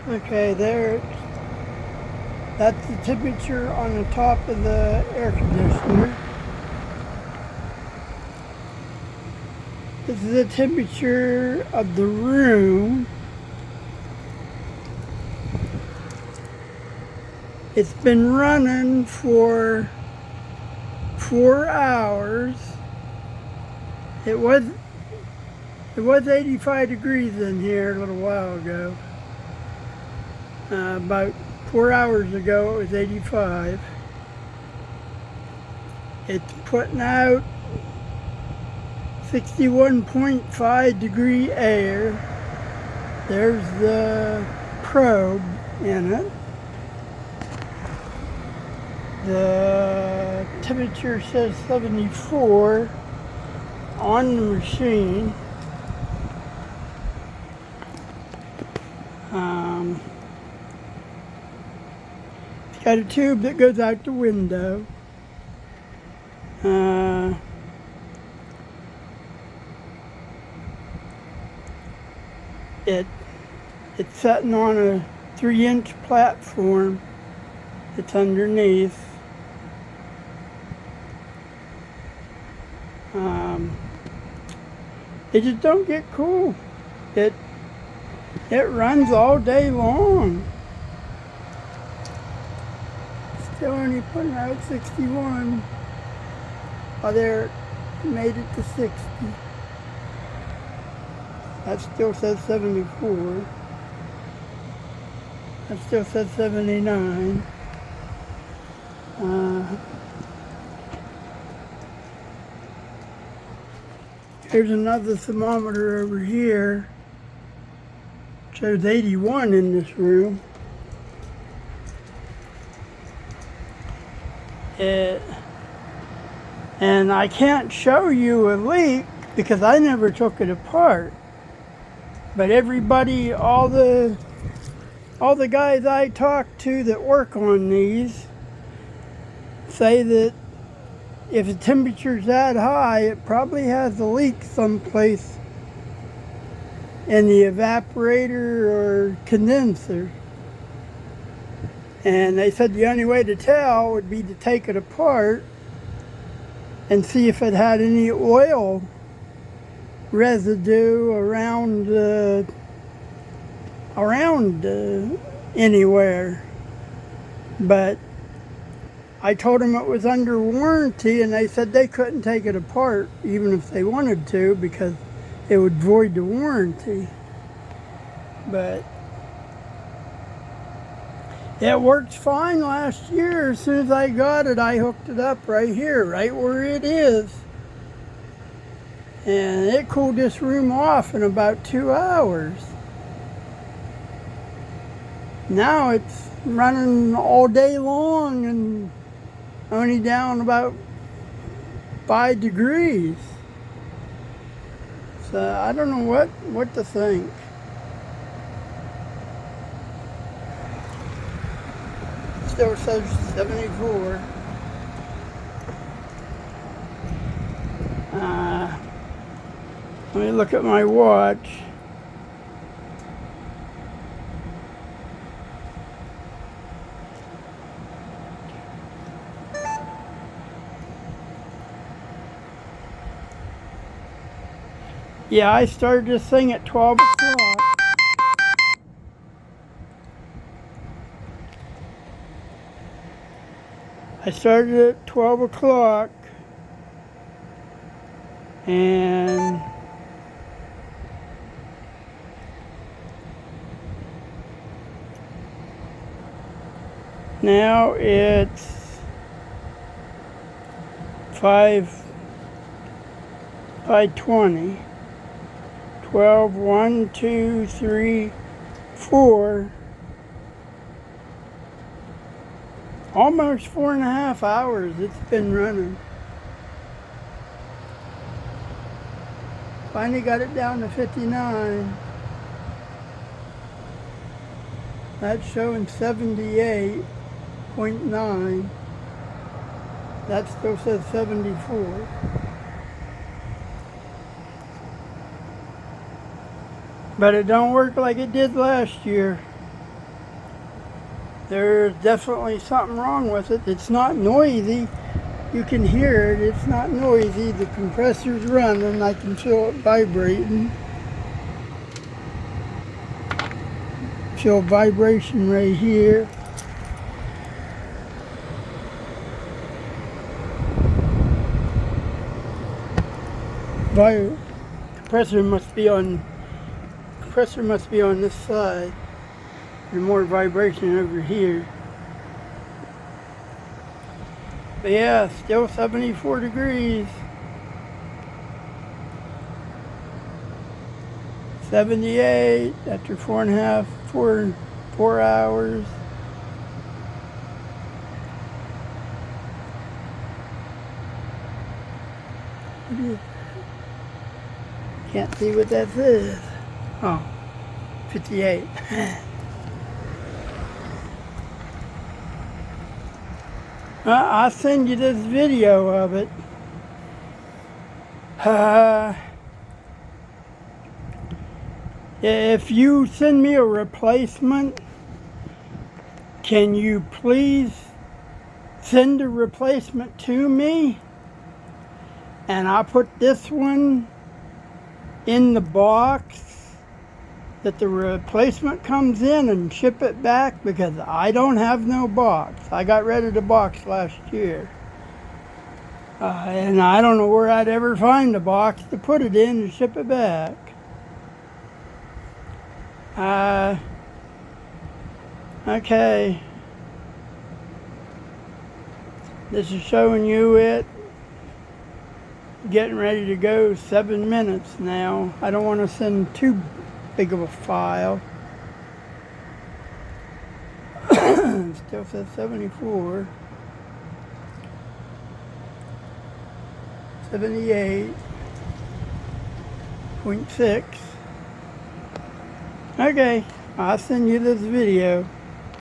Okay, there. That's the temperature on the top of the air conditioner. This is the temperature of the room. It's been running for 4 hours. It was 85 degrees in here a little while ago. About 4 hours ago, it was 85. It's putting out 61.5 degree air. There's the probe in it. The temperature says 74 on the machine. It's got a tube that goes out the window. It's sitting on a 3-inch platform that's underneath. It just don't get cool. It runs all day long. Still only putting out 61. Oh, there, it made it to 60. That still says 74. That still says 79. Here's another thermometer over here. Shows 81 in this room. And I can't show you a leak because I never took it apart. But everybody, all the guys I talk to that work on these say that if the temperature's that high, it probably has a leak someplace in the evaporator or condenser. And they said the only way to tell would be to take it apart and see if it had any oil residue around anywhere. But I told them it was under warranty, and they said they couldn't take it apart even if they wanted to because it would void the warranty. But it worked fine last year. As soon as I got it, I hooked it up right here, right where it is. And it cooled this room off in about 2 hours. Now it's running all day long and only down about 5 degrees. So I don't know what to think. Still says 74. Let me look at my watch. Yeah, I started this thing at 12 o'clock. I started at 12 o'clock and now it's 5:20. 12, 1, 2, 3, 4. Almost 4.5 hours it's been running. Finally got it down to 59. That's showing 78.9. That still says 74. But it don't work like it did last year. There's definitely something wrong with it. It's not noisy. You can hear it. It's not noisy. The compressor's running. I can feel it vibrating. Feel vibration right here. Compressor must be on this side. There's more vibration over here. But yeah, still 74 degrees. 78 after 4 hours. Can't see what that says. Oh, 58. I'll send you this video of it. If you send me a replacement, can you please send a replacement to me? And I'll put this one in the box that the replacement comes in and ship it back, because I don't have no box. I got rid of the box last year. And I don't know where I'd ever find a box to put it in and ship it back. Okay. This is showing you it. Getting ready to go 7 minutes now. I don't want to send too big of a file. Still says 74. 78.6. Okay, I'll send you this video.